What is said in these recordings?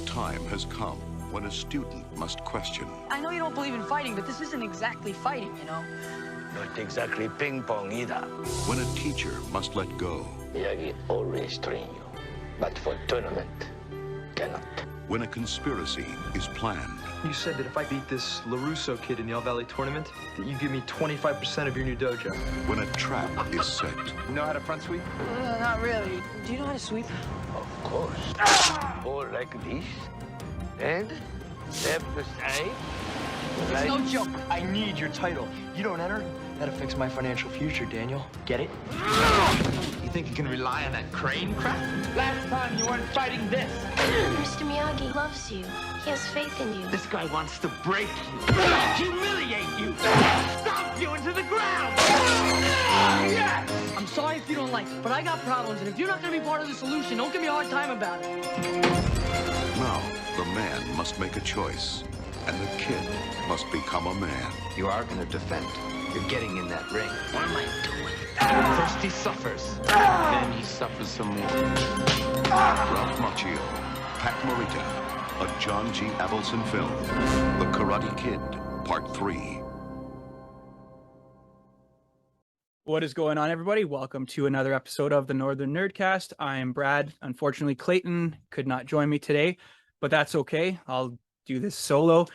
time has come when a student must question. I know you don't believe in fighting, but this isn't exactly fighting, you know? Not exactly ping pong either. When a teacher must let go. Miyagi always train you, but for tournament, cannot. When a conspiracy is planned. You said that if I beat this LaRusso kid in the All Valley tournament, that you give me 25% of your new dojo. When a trap is set. You know how to front sweep? Not really. Do you know how to sweep? Of course. Or like this, and step aside. It's no joke. I need your title. You don't enter, that'll fix my financial future, Daniel. Get it? You think you can rely on that crane crap? Last time you weren't fighting this. Mr. Miyagi loves you. He has faith in you. This guy wants to break you, humiliate you, stomp you into the ground. Yes! I'm sorry if you don't like it, but I got problems, and if you're not gonna be part of the solution, don't give me a hard time about it. Now, the man must make a choice, and the kid must become a man. You are going to defend. You're getting in that ring. What am I doing? First he suffers, then he suffers some more. Ralph Macchio, Pat Morita, a John G. Avildsen film, The Karate Kid, Part 3. What is going on, everybody? Welcome to another episode of the Northern Nerdcast. I am Brad. Unfortunately, Clayton could not join me today, but that's okay. I'll do this solo.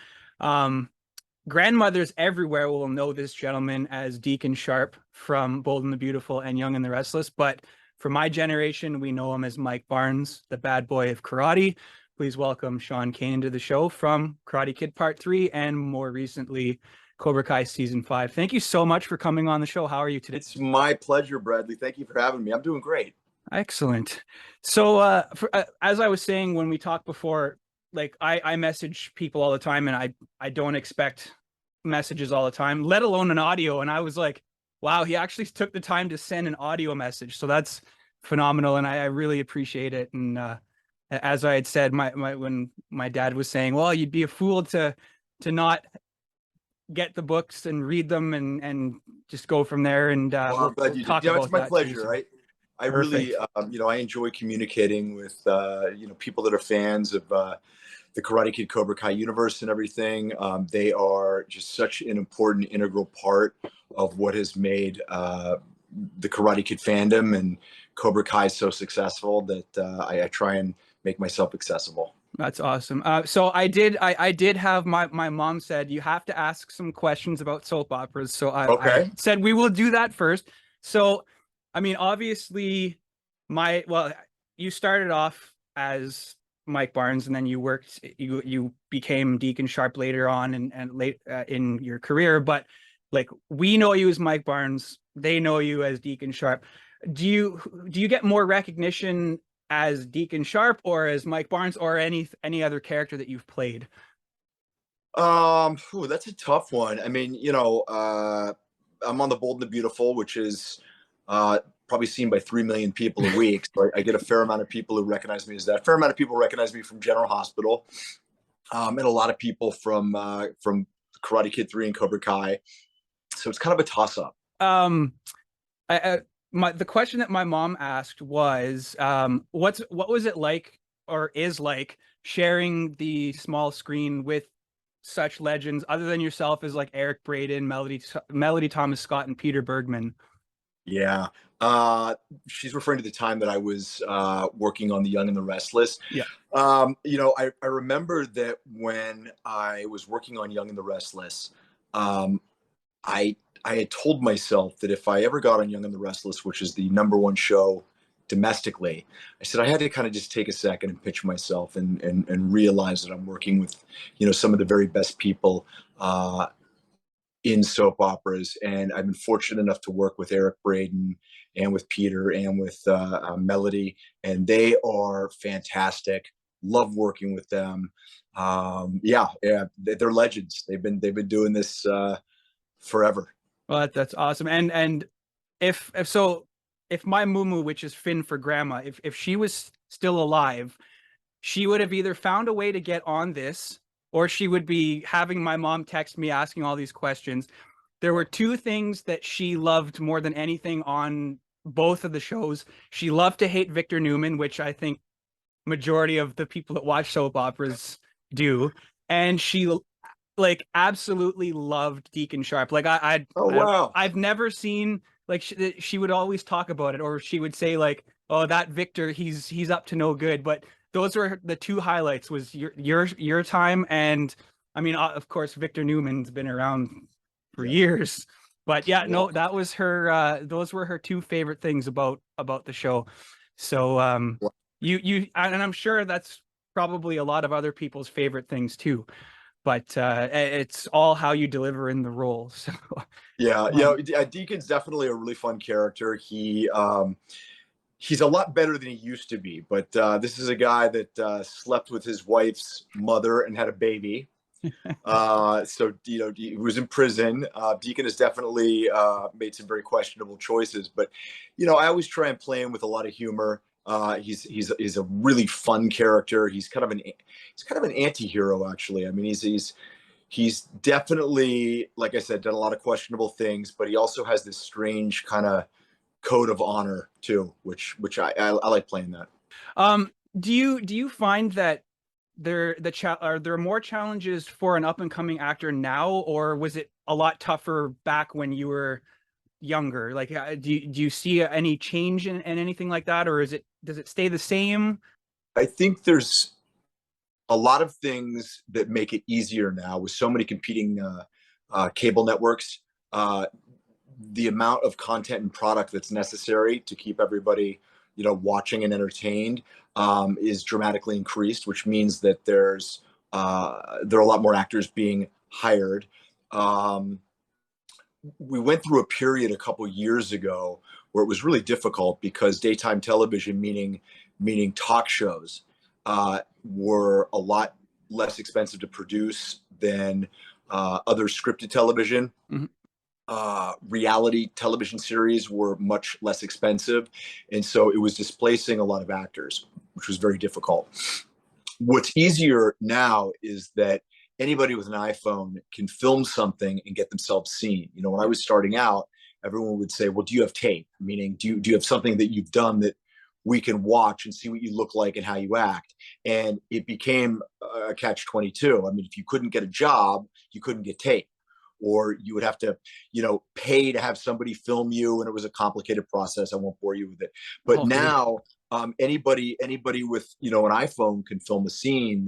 Grandmothers everywhere will know this gentleman as Deacon Sharp from Bold and the Beautiful and Young and the Restless, but for my generation, we know him as Mike Barnes, the bad boy of karate. Please welcome Sean Kanan to the show from Karate Kid Part 3 and more recently, Cobra Kai Season 5. Thank you so much for coming on the show. How are you today? It's my pleasure, Bradley. Thank you for having me. I'm doing great. Excellent. So as I was saying when we talked before, like I message people all the time, and I don't expect messages all the time, let alone an audio. And I was like, wow, he actually took the time to send an audio message. So that's phenomenal. And I really appreciate it. And as I had said, when my dad was saying, well, you'd be a fool to not get the books and read them and just go from there. And well, I'm glad you did. Yeah, it's my pleasure, right? I really, I enjoy communicating with, people that are fans of the Karate Kid Cobra Kai universe and everything. They are just such an important, integral part of what has made the Karate Kid fandom and Cobra Kai so successful that I try and make myself accessible. That's awesome. So I did have my mom said you have to ask some questions about soap operas. So I said we will do that first. So, I mean, obviously you started off as Mike Barnes, and then you became Deacon Sharp later on and late in your career. But like, we know you as Mike Barnes, they know you as Deacon Sharp. Do you get more recognition as Deacon Sharp or as Mike Barnes or any other character that you've played? That's a tough one. I mean, I'm on the Bold and the Beautiful, which is probably seen by 3 million people a week. So I get a fair amount of people who recognize me as that. A fair amount of people recognize me from General Hospital, and a lot of people from Karate Kid 3 and Cobra Kai. So it's kind of a toss-up. The question that my mom asked was, what was it like or is like sharing the small screen with such legends other than yourself as like Eric Braeden, Melody Thomas Scott, and Peter Bergman? Yeah. She's referring to the time that I was working on The Young and the Restless. Yeah. I remember that when I was working on Young and the Restless, I had told myself that if I ever got on Young and the Restless, which is the #1 show domestically, I said I had to kind of just take a second and pitch myself and realize that I'm working with, some of the very best people in soap operas. And I've been fortunate enough to work with Eric Braeden and with Peter and with Melody, and they are fantastic. Love working with them. They're legends. They've been doing this forever. Well, that's awesome. And if my Mumu, which is Finn for grandma, if she was still alive, she would have either found a way to get on this, or she would be having my mom text me asking all these questions. There were two things that she loved more than anything on both of the shows. She loved to hate Victor Newman, which I think majority of the people that watch soap operas do, and she like absolutely loved Deacon Sharp. Like Oh wow. I've never seen like she would always talk about it, or she would say like, "Oh, that Victor, he's up to no good." But those were the two highlights: was your time, and I mean, of course, Victor Newman's been around for years. But yeah, no, that was her. Those were her two favorite things about the show. So you and I'm sure that's probably a lot of other people's favorite things too. But it's all how you deliver in the role. So Yeah, you know, Deacon's definitely a really fun character. He's a lot better than he used to be, but this is a guy that slept with his wife's mother and had a baby. So you know, he was in prison. Deacon has definitely made some very questionable choices, but you know, I always try and play him with a lot of humor. He's a really fun character. He's kind of an anti-hero, actually. I mean, he's definitely, like I said, done a lot of questionable things, but he also has this strange kind of code of honor too, which I like playing that. Do you find that are there more challenges for an up and coming actor now, or was it a lot tougher back when you were younger? Like, do you see any change in anything like that, or does it stay the same? I think there's a lot of things that make it easier now with so many competing cable networks. The amount of content and product that's necessary to keep everybody, you know, watching and entertained is dramatically increased, which means that there are a lot more actors being hired. We went through a period a couple years ago where it was really difficult because daytime television, meaning talk shows, were a lot less expensive to produce than other scripted television. Mm-hmm. Reality television series were much less expensive, and so it was displacing a lot of actors, which was very difficult. What's easier now is that anybody with an iPhone can film something and get themselves seen. You know, when I was starting out, everyone would say, well, do you have tape? Meaning, do you have something that you've done that we can watch and see what you look like and how you act? And it became a catch-22. I mean, if you couldn't get a job, you couldn't get tape, or you would have to, you know, pay to have somebody film you, and it was a complicated process. I won't bore you with it. But now anybody with, you know, an iPhone can film a scene.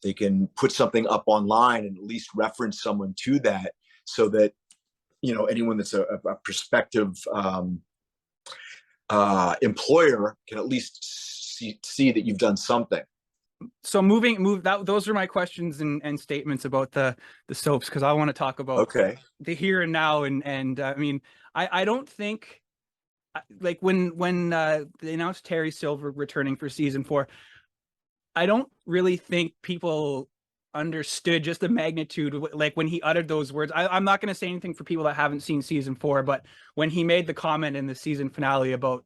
They can put something up online and at least reference someone to that, so that, you know, anyone that's a prospective employer can at least see that you've done something. So those are my questions and statements about the soaps, because I want to talk about the here and now, and I mean, I don't think, like, when they announced Terry Silver returning for season 4, I don't really think people understood just the magnitude, like when he uttered those words. I'm not going to say anything for people that haven't seen season 4, but when he made the comment in the season finale about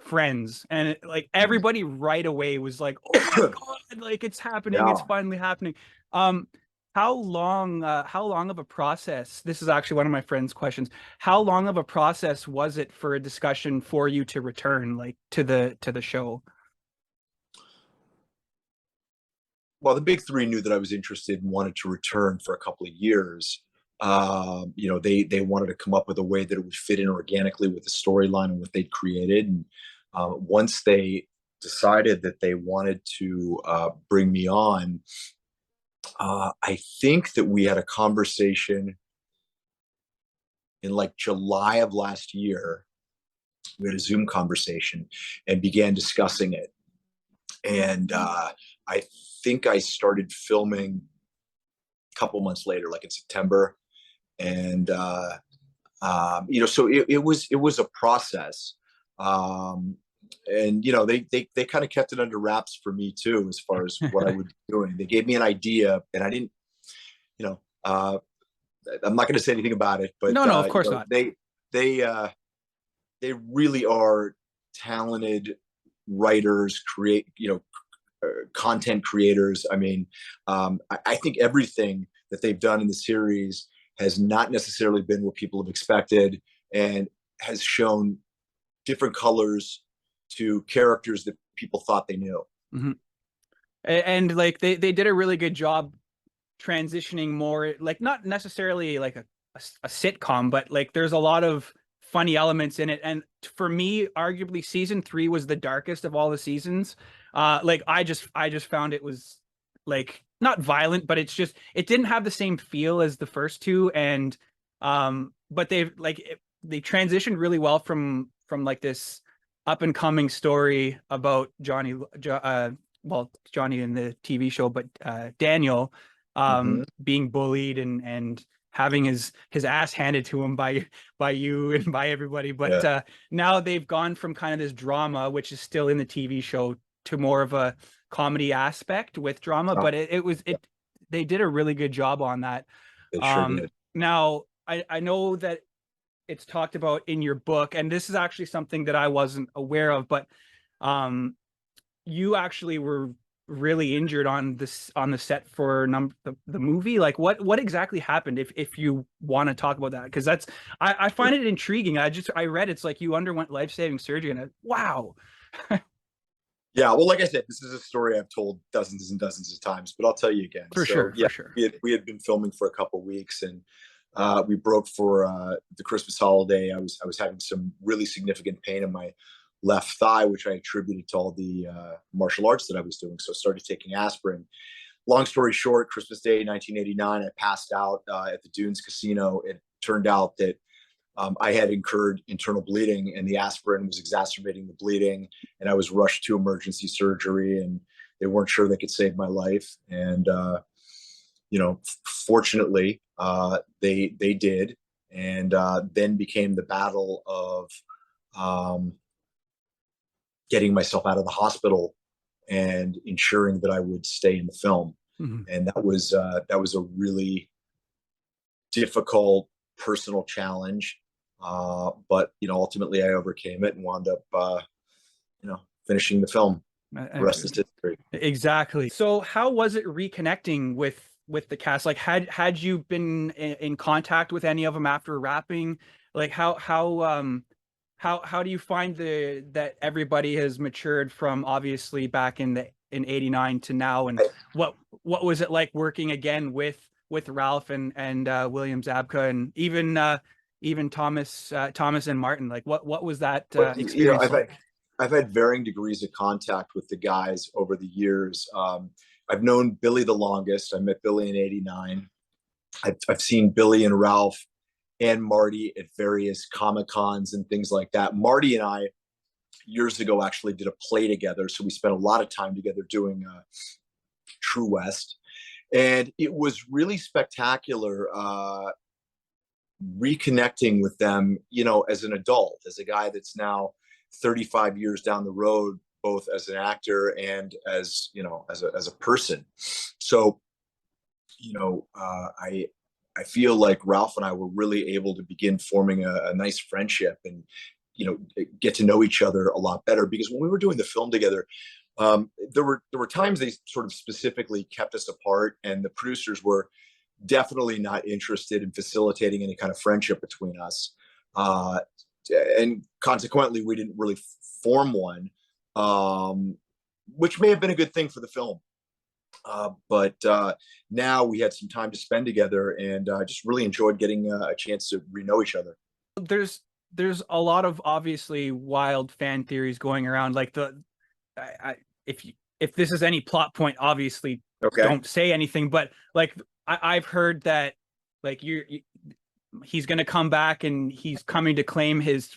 friends, and like everybody right away was like, oh my god, like it's happening, it's finally happening. How long of a process, this is actually one of my friend's questions, how long of a process was it for a discussion for you to return, like, to the show? Well, the big three knew that I was interested and wanted to return for a couple of years. You know, they wanted to come up with a way that it would fit in organically with the storyline and what they'd created. And once they decided that they wanted to bring me on, I think that we had a conversation in like July of last year. We had a Zoom conversation and began discussing it. And I think I started filming a couple months later, like in September. And you know, so it was a process. And you know, they kind of kept it under wraps for me too, as far as what I would be doing. They gave me an idea, and I didn't, you know, I'm not going to say anything about it, but no, of course you know, not. They really are talented writers, content creators. I mean, I think everything that they've done in the series has not necessarily been what people have expected, and has shown different colors to characters that people thought they knew. Mm-hmm. And like they did a really good job transitioning more, like not necessarily like a sitcom, but like there's a lot of funny elements in it. And for me, arguably season 3 was the darkest of all the seasons. Like I just found it was like not violent, but it didn't have the same feel as the first two. And but they transitioned really well from like this up and coming story about Johnny in the TV show, but Daniel being bullied and having his ass handed to him by you and by everybody. But now they've gone from kind of this drama, which is still in the TV show, to more of a comedy aspect with drama. But they did a really good job on that. They sure did. Now I know that it's talked about in your book, and this is actually something that I wasn't aware of, but you actually were really injured on the set for the movie. Like what exactly happened, if you want to talk about that? Because I find it intriguing. I read it's like you underwent life-saving surgery, and wow. Yeah, well, like I said, this is a story I've told dozens and dozens of times, but I'll tell you again. For sure. We had been filming for a couple of weeks, and we broke for the Christmas holiday. I was having some really significant pain in my left thigh, which I attributed to all the martial arts that I was doing. So I started taking aspirin. Long story short, Christmas Day, 1989, I passed out at the Dunes Casino. It turned out that I had incurred internal bleeding, and the aspirin was exacerbating the bleeding, and I was rushed to emergency surgery, and they weren't sure they could save my life. And, fortunately, they did. And then became the battle of getting myself out of the hospital and ensuring that I would stay in the film. Mm-hmm. And that was a really difficult personal challenge. But ultimately I overcame it and wound up, finishing the film. The rest is history. Exactly. So how was it reconnecting with the cast? Like had you been in contact with any of them after wrapping? Like how do you find that everybody has matured from obviously back in 89 to now? And what was it like working again with Ralph and William Zabka, and even Thomas and Martin? Like what was that experience like? I've had varying degrees of contact with the guys over the years. I've known Billy the longest. I met Billy in 89. I've seen Billy and Ralph and Marty at various Comic-Cons and things like that. Marty and I, years ago, actually did a play together. So we spent a lot of time together doing True West. And it was really spectacular reconnecting with them, as an adult, as a guy that's now 35 years down the road, both as an actor and as a person. So, I feel like Ralph and I were really able to begin forming a nice friendship and, get to know each other a lot better. Because when we were doing the film together, there were times they sort of specifically kept us apart, and the producers were definitely not interested in facilitating any kind of friendship between us. And consequently, we didn't really form one, which may have been a good thing for the film. But now we had some time to spend together, and just really enjoyed getting a chance to re-know each other. There's a lot of obviously wild fan theories going around. Like if this is any plot point, obviously don't say anything. But like I've heard that like he's going to come back, and he's coming to claim his,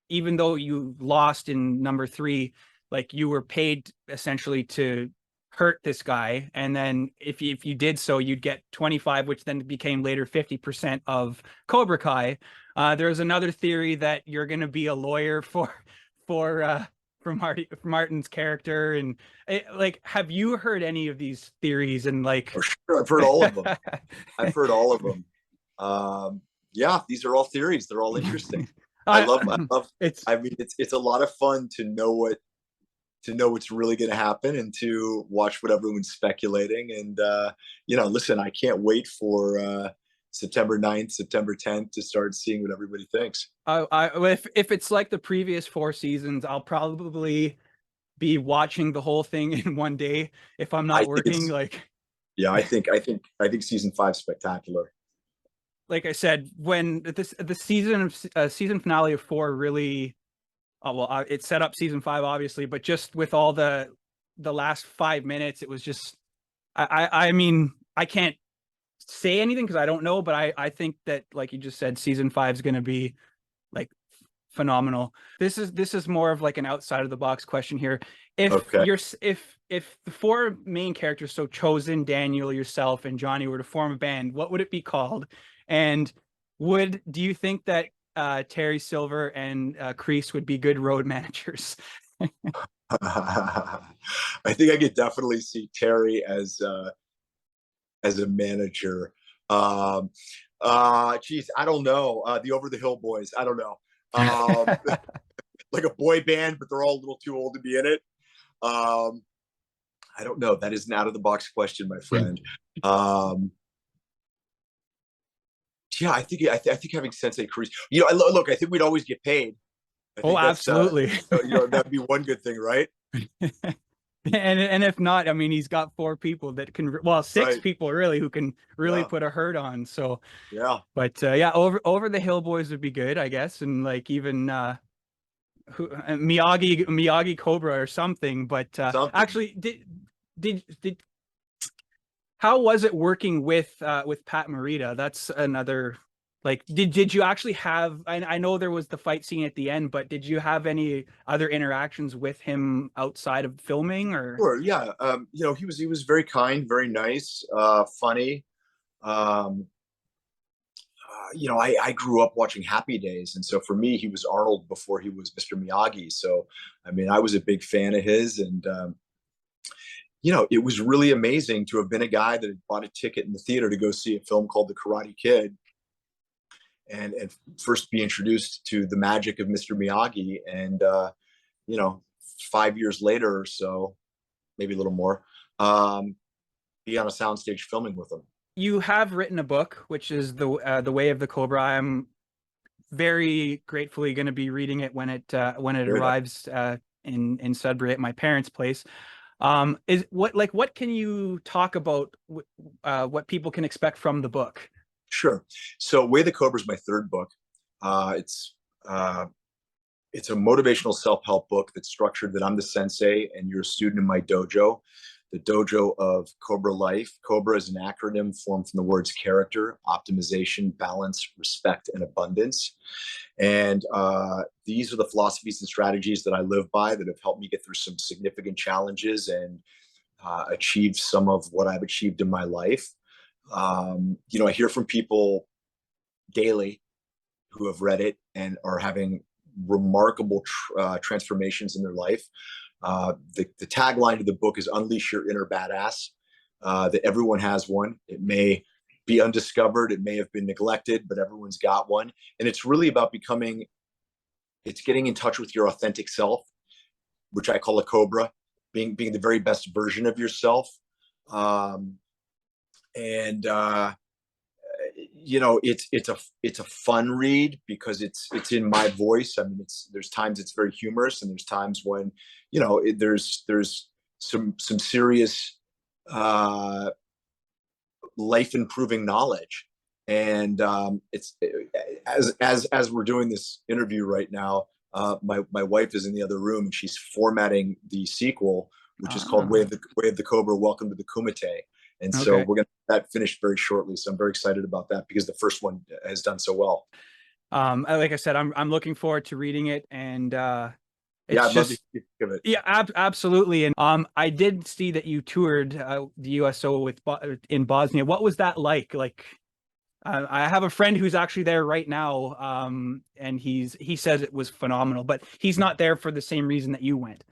even though you lost in number 3, like you were paid essentially to hurt this guy, and then if you did so, you'd get 25, which then became later 50% of Cobra Kai. There's another theory that you're going to be a lawyer for Martin's character, and have you heard any of these theories? And like, for sure, I've heard all of them. I've heard all of them. Yeah, these are all theories. They're all interesting. I love it's. I mean, it's a lot of fun to know what's really going to happen, and to watch what everyone's speculating. And listen, I can't wait for September 9th, September 10th to start seeing what everybody thinks. If it's like the previous 4 seasons, I'll probably be watching the whole thing in one day if I'm not working. Yeah, I think season 5 spectacular. Like I said, when the season finale of 4 really, it set up season 5 obviously, but just with all the last 5 minutes, it was just, I mean, I can't say anything because I don't know, but I think that, like you just said, season 5 is going to be like phenomenal. This is more of like an outside of the box question here. If if the 4 main characters, so Chosen, Daniel, yourself, and Johnny, were to form a band, what would it be called? And do you think that Terry Silver and Kreese would be good road managers? I think I could definitely see Terry as a manager. Geez, I don't know. The Over the Hill Boys. I don't know. Like a boy band, but they're all a little too old to be in it. I don't know. That is an out of the box question, my friend. Yeah, I think having Sensei Kreese. Look, I think we'd always get paid. I think absolutely. That'd be one good thing, right? And if not, I mean, he's got 4 people that can, well, 6 people really, who can really put a hurt on. So yeah, but yeah, over the Hill Boys would be good, I guess, and like even Miyagi Cobra or something. But actually, did how was it working with Pat Morita? That's another. Like, did you actually have? I know there was the fight scene at the end, but did you have any other interactions with him outside of filming? Or sure, yeah. He was very kind, very nice, funny. I grew up watching Happy Days, and so for me, he was Arnold before he was Mr. Miyagi. So, I mean, I was a big fan of his, and it was really amazing to have been a guy that had bought a ticket in the theater to go see a film called The Karate Kid. And first be introduced to the magic of Mr. Miyagi, and 5 years later or so, maybe a little more, be on a soundstage filming with him. You have written a book, which is the Way of the Cobra. I'm very gratefully going to be reading it when it arrives in Sudbury at my parents' place. What can you talk about? What people can expect from the book? Sure. So Way the Cobra is my 3rd book. It's a motivational self-help book that's structured that I'm the sensei and you're a student in my dojo, the dojo of Cobra Life. Cobra is an acronym formed from the words character, optimization, balance, respect, and abundance. And these are the philosophies and strategies that I live by that have helped me get through some significant challenges and achieve some of what I've achieved in my life. I hear from people daily who have read it and are having remarkable transformations in their life. The tagline of the book is "Unleash your inner badass." That everyone has one. It may be undiscovered, it may have been neglected, but everyone's got one. And it's really about getting in touch with your authentic self, which I call a Cobra, being the very best version of yourself. And it's a fun read because it's in my voice. I mean, there's times it's very humorous, and there's times when there's some serious life improving knowledge. And it's as we're doing this interview right now, my wife is in the other room and she's formatting the sequel, which is called Way of the Cobra, Welcome to the Kumite. And so we're going to have that finished very shortly. So I'm very excited about that because the first one has done so well. Like I said, I'm looking forward to reading it, and I'd love to give it. Yeah, absolutely. And I did see that you toured the USO in Bosnia. What was that like? Like, I have a friend who's actually there right now, and he says it was phenomenal, but he's not there for the same reason that you went.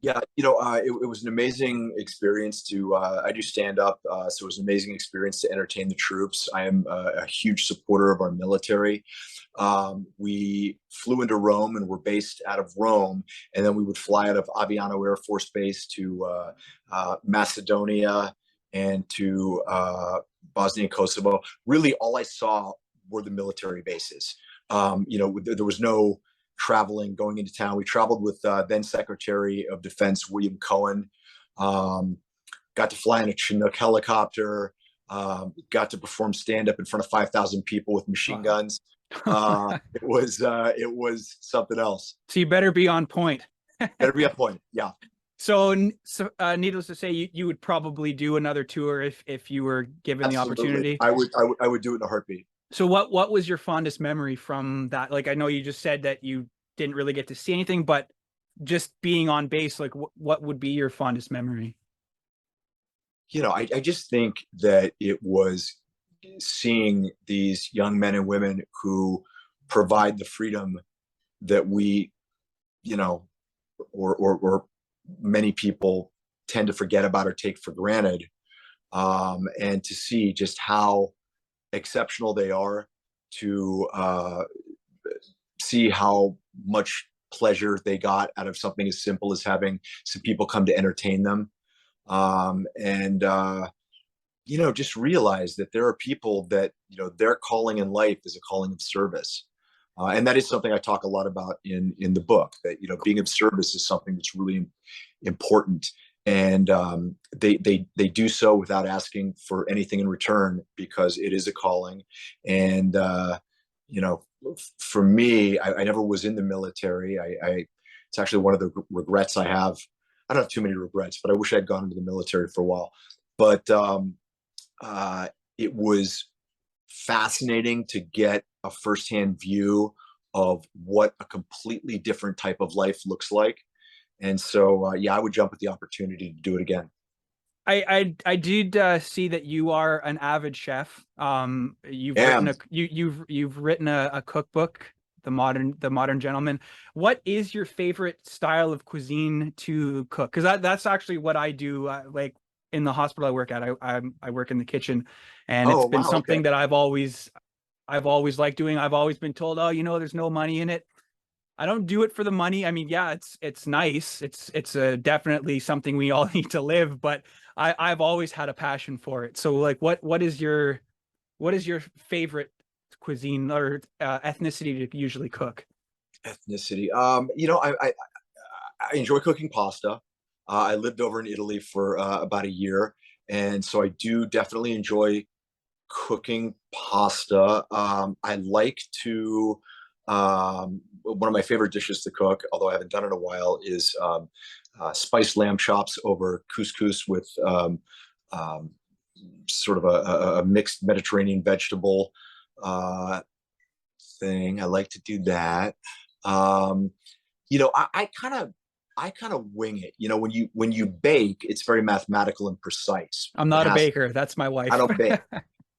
Yeah, it was an amazing experience I do stand up, so it was an amazing experience to entertain the troops. I am a huge supporter of our military. We flew into Rome and were based out of Rome, and then we would fly out of Aviano Air Force Base to Macedonia and to Bosnia and Kosovo. Really, all I saw were the military bases. There was no traveling, going into town. We traveled with then Secretary of Defense William Cohen. Got to fly in a Chinook helicopter. Got to perform stand up in front of 5,000 people with machine guns. It was something else. So you better be on point. Better be on point. Yeah. So, needless to say, you would probably do another tour if you were given Absolutely. the opportunity. I would do it in a heartbeat. So what was your fondest memory from that? Like, I know you just said that you didn't really get to see anything, but just being on base, like what would be your fondest memory? I just think that it was seeing these young men and women who provide the freedom that we, or many people tend to forget about or take for granted. And to see just how exceptional they are, to see how much pleasure they got out of something as simple as having some people come to entertain them. Just realize that there are people that, their calling in life is a calling of service. And that is something I talk a lot about in the book, that, being of service is something that's really important. And they do so without asking for anything in return, because it is a calling. And, for me, I never was in the military. It's actually one of the regrets I have. I don't have too many regrets, but I wish I'd gone into the military for a while. But it was fascinating to get a firsthand view of what a completely different type of life looks like. And so, I would jump at the opportunity to do it again. I did see that you are an avid chef. You've written a cookbook, The Modern Gentleman. What is your favorite style of cuisine to cook? Because that's actually what I do. Like in the hospital I work at, I work in the kitchen, and it's been something that I've always liked doing. I've always been told, there's no money in it. I don't do it for the money. I mean, yeah, it's nice. It's definitely something we all need to live, but I've always had a passion for it. So like, what is your favorite cuisine or ethnicity to usually cook? Ethnicity. I enjoy cooking pasta. I lived over in Italy for about a year, and so I do definitely enjoy cooking pasta. I like to one of my favorite dishes to cook, although I haven't done it in a while, is spiced lamb chops over couscous with sort of a mixed Mediterranean vegetable thing. I like to do that. I kind of wing it. When you bake, it's very mathematical and precise. I'm not a baker. That's my wife. I don't bake.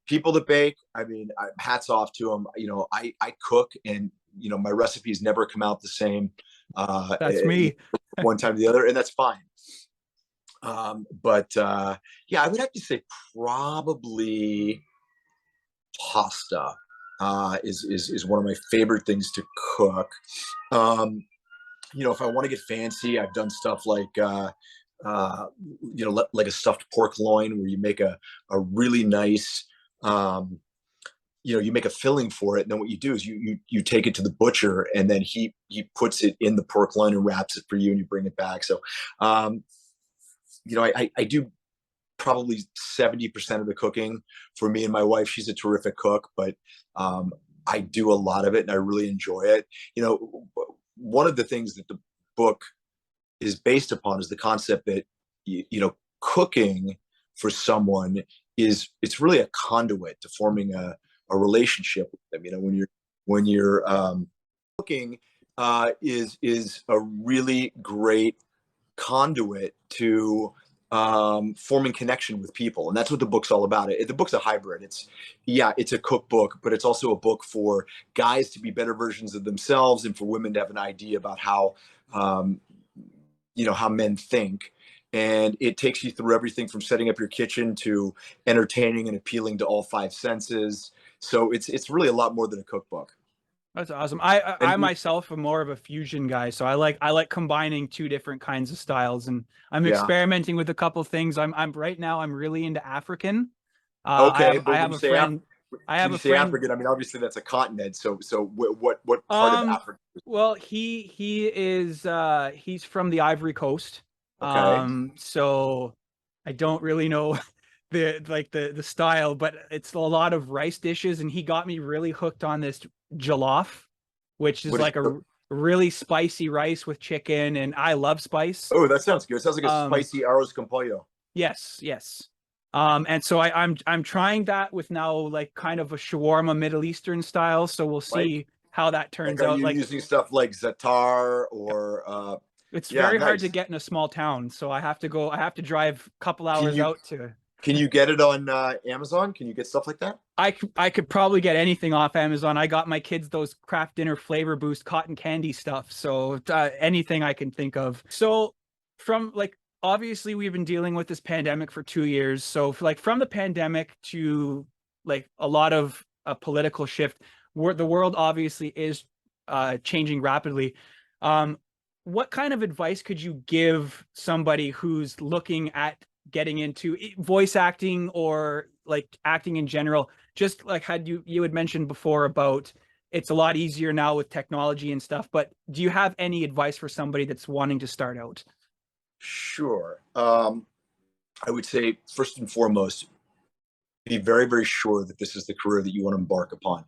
People that bake, I mean, hats off to them. I cook, and my recipes never come out the same. That's me. One time or the other, and that's fine. I would have to say probably pasta is one of my favorite things to cook. If I want to get fancy, I've done stuff like like a stuffed pork loin, where you make a really nice you make a filling for it, and then what you do is you take it to the butcher, and then he puts it in the pork loin and wraps it for you, and you bring it back. So I do probably 70% of the cooking for me and my wife. She's a terrific cook, but I do a lot of it, and I really enjoy it. One of the things that the book is based upon is the concept that cooking for someone it's really a conduit to forming a relationship with them. When you're cooking is a really great conduit to forming connection with people, and that's what the book's all about. The book's a hybrid. It's a cookbook, but it's also a book for guys to be better versions of themselves, and for women to have an idea about how how men think. And it takes you through everything from setting up your kitchen to entertaining and appealing to all five senses. So it's really a lot more than a cookbook. That's awesome. I myself am more of a fusion guy, so I like combining two different kinds of styles, and I'm experimenting with a couple things. I'm right now I'm really into African. Okay, I have a friend. I When have you a say friend. African, I mean, obviously that's a continent. So what part of Africa? Well, he is he's from the Ivory Coast. Okay. So I don't really know the style, but it's a lot of rice dishes, and he got me really hooked on this jollof, which is What is? like a really spicy rice with chicken, and I love spice. Oh, that sounds good. It sounds like a Um, spicy arroz con pollo. yes, yes. And so I'm trying that with now like kind of a shawarma Middle Eastern style. So we'll Like, see how that like, turns are out. you Like using stuff like za'atar or it's yeah, very hard to nice. get in a small town, so I have to drive a couple Can hours you out to. can you get it on Amazon? Can you get stuff like that? I could probably get anything off Amazon. I got my kids those Kraft Dinner Flavor Boost cotton candy stuff, so anything I can think of. So from like obviously we've been dealing with this pandemic for 2 years. So like from the pandemic to like a lot of a political shift, the world obviously is changing rapidly. Um, what kind of advice could you give somebody who's looking at getting into voice acting or like acting in general? Just like had you had mentioned before about it's a lot easier now with technology and stuff, but do you have any advice for somebody that's wanting to start out? Sure. I would say first and foremost, be very, very sure that this is the career that you want to embark upon.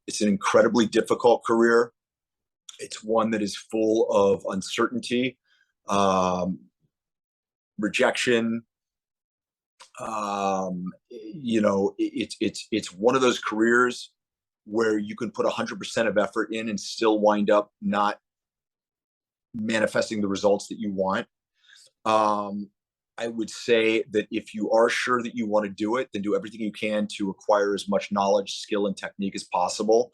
It's an incredibly difficult career. It's one that is full of uncertainty, um, rejection. It's one of those careers where you can put 100% of effort in and still wind up not manifesting the results that you want. Um, I would say that if you are sure that you want to do it, then do everything you can to acquire as much knowledge, skill, and technique as possible.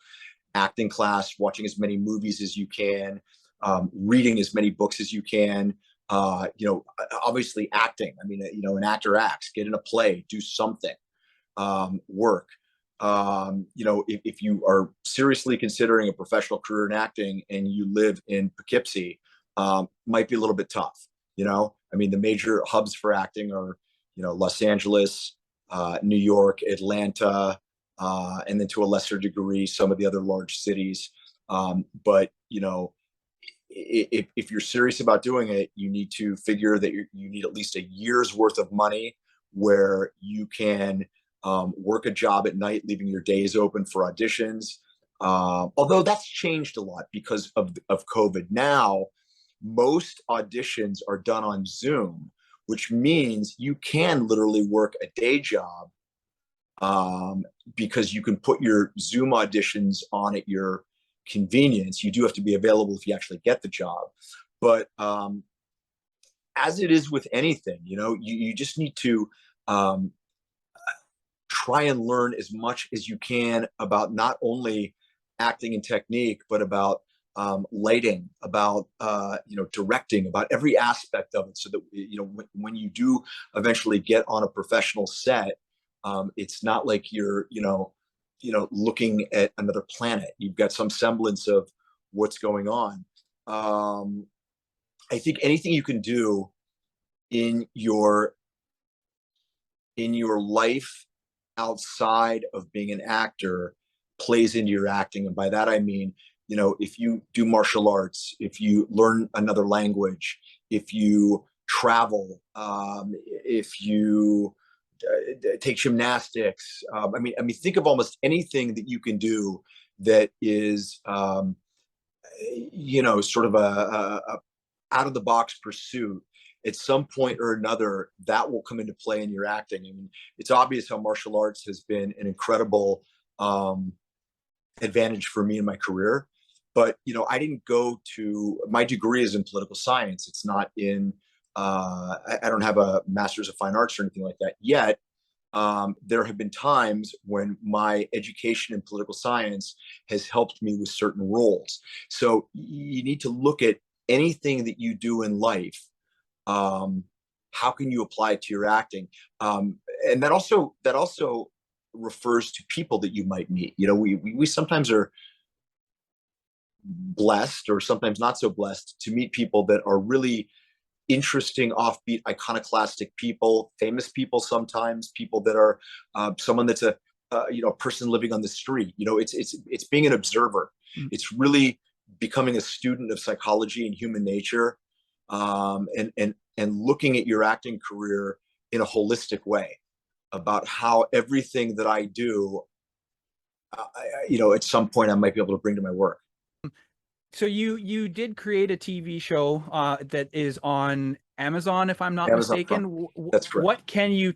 Acting class, watching as many movies as you can, reading as many books as you can. Obviously acting. I mean, an actor acts. Get in a play, do something, work. If you are seriously considering a professional career in acting and you live in Poughkeepsie, might be a little bit tough. I mean, the major hubs for acting are, Los Angeles, New York, Atlanta, and then to a lesser degree, some of the other large cities. But if you're serious about doing it, you need to figure that you need at least a year's worth of money where you can work a job at night, leaving your days open for auditions. Although that's changed a lot because of COVID. Now, most auditions are done on Zoom, which means you can literally work a day job because you can put your Zoom auditions on at your convenience. You do have to be available if you actually get the job. But as it is with anything, you just need to try and learn as much as you can about not only acting and technique, but about lighting, about directing, about every aspect of it, so that when you do eventually get on a professional set, it's not like you're looking at another planet. You've got some semblance of what's going on. I think anything you can do in your life outside of being an actor plays into your acting, and by that I mean, if you do martial arts, if you learn another language, if you travel, if you take gymnastics. I mean, think of almost anything that you can do that is, sort of a out of the box pursuit. At some point or another, that will come into play in your acting. I mean, it's obvious how martial arts has been an incredible advantage for me in my career. But I didn't go to, my degree is in political science. It's not in. I don't have a master's of fine arts or anything like that yet. There have been times when my education in political science has helped me with certain roles. So you need to look at anything that you do in life. How can you apply it to your acting? And that also refers to people that you might meet. We sometimes are blessed, or sometimes not so blessed, to meet people that are really interesting, offbeat, iconoclastic people, famous people, sometimes people that are someone that's a a person living on the street. It's being an observer. Mm. It's really becoming a student of psychology and human nature, and looking at your acting career in a holistic way about how everything that I do, at some point I might be able to bring to my work. So you did create a TV show that is on Amazon, if I'm not Amazon mistaken. That's correct. What can you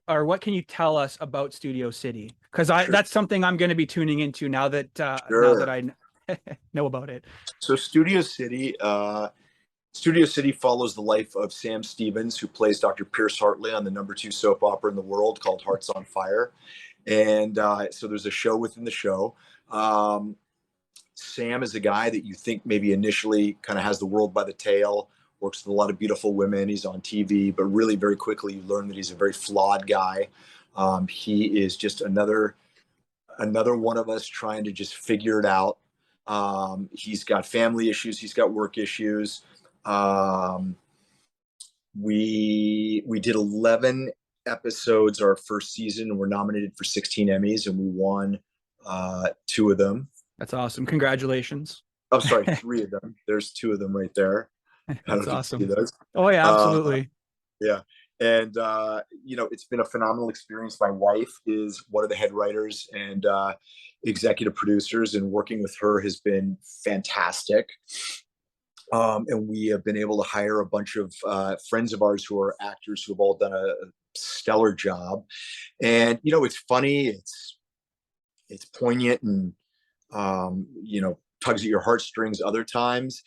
what can you tell us about Studio City? Because Sure. that's something I'm going to be tuning into now that Sure. I know about it. So Studio City follows the life of Sam Stevens, who plays Dr. Pierce Hartley on the #2 soap opera in the world called Hearts on Fire. And so there's a show within the show. Sam is a guy that you think maybe initially kind of has the world by the tail, works with a lot of beautiful women. He's on TV, but really very quickly you learn that he's a very flawed guy. He is just another one of us trying to just figure it out. He's got family issues. He's got work issues. We did 11 episodes our first season, and we're nominated for 16 Emmys, and we won 2 of them. That's awesome. Congratulations. I'm sorry, 3 of them. There's 2 of them right there. That's awesome. Oh yeah, absolutely. Yeah. And, it's been a phenomenal experience. My wife is one of the head writers and executive producers, and working with her has been fantastic. And we have been able to hire a bunch of friends of ours who are actors who have all done a stellar job. And, it's funny, it's poignant, and, tugs at your heartstrings other times.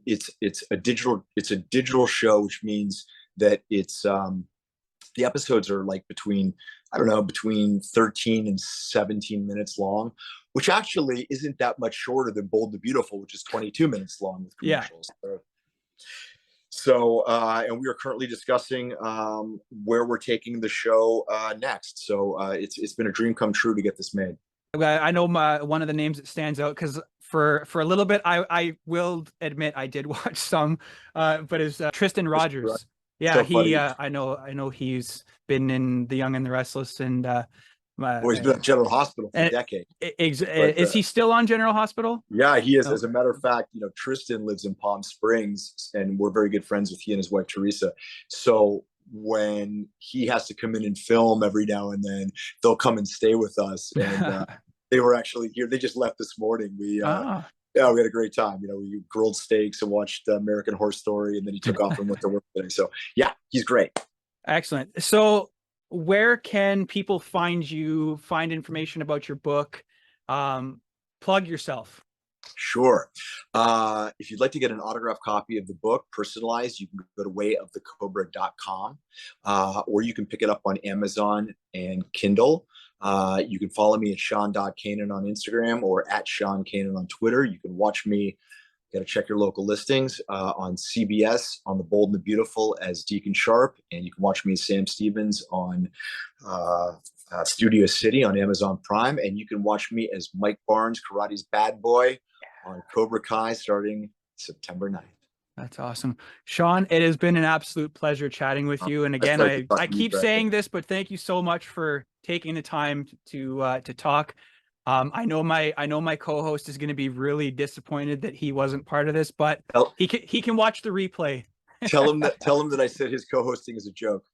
It's a digital show, which means that it's the episodes are like between 13 and 17 minutes long, which actually isn't that much shorter than Bold and the Beautiful, which is 22 minutes long with commercials. Yeah. So and we are currently discussing where we're taking the show next. So it's been a dream come true to get this made. I know one of the names that stands out, because for a little bit, I will admit I did watch some, but is Tristan Rogers. Yeah, so I know he's been in The Young and the Restless, and he's been at General Hospital for a decade. Is he still on General Hospital? Yeah, he is. Okay. As a matter of fact, Tristan lives in Palm Springs, and we're very good friends with he and his wife Teresa. So when he has to come in and film every now and then, they'll come and stay with us. And they were actually here. They just left this morning. We had a great time. We grilled steaks and watched American Horror Story, and then he took off and went to work today. So yeah, he's great. Excellent. So where can people find you, find information about your book? Plug yourself. Sure. If you'd like to get an autographed copy of the book, personalized, you can go to wayofthecobra.com, or you can pick it up on Amazon and Kindle. You can follow me at Sean.Kanan on Instagram, or at Sean Kanan on Twitter. You can watch me, got to check your local listings, on CBS, on The Bold and the Beautiful as Deacon Sharp, and you can watch me as Sam Stevens on Studio City on Amazon Prime, and you can watch me as Mike Barnes, Karate's Bad Boy, on Cobra Kai starting September 9th. That's awesome. Sean, it has been an absolute pleasure chatting with you. And again, I keep saying this, but thank you so much for taking the time to talk. I know my co-host is going to be really disappointed that he wasn't part of this, but he can watch the replay. Tell him that I said his co-hosting is a joke.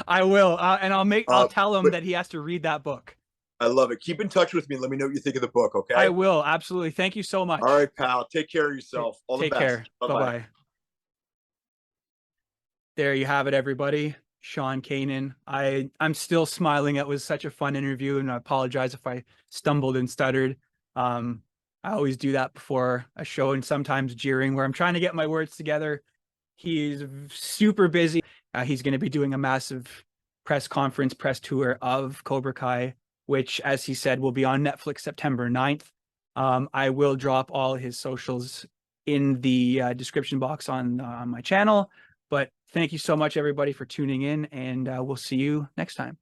I will. And I'll tell him that he has to read that book. I love it. Keep in touch with me. Let me know what you think of the book, okay? I will. Absolutely. Thank you so much. All right, pal. Take care of yourself. All the best. Take care. Bye-bye. There you have it, everybody. Sean Kanan. I'm still smiling. It was such a fun interview, and I apologize if I stumbled and stuttered. I always do that before a show, and sometimes jeering where I'm trying to get my words together. He's super busy. He's going to be doing a massive press tour of Cobra Kai, which, as he said, will be on Netflix September 9th. I will drop all his socials in the description box on my channel. But thank you so much, everybody, for tuning in, and we'll see you next time.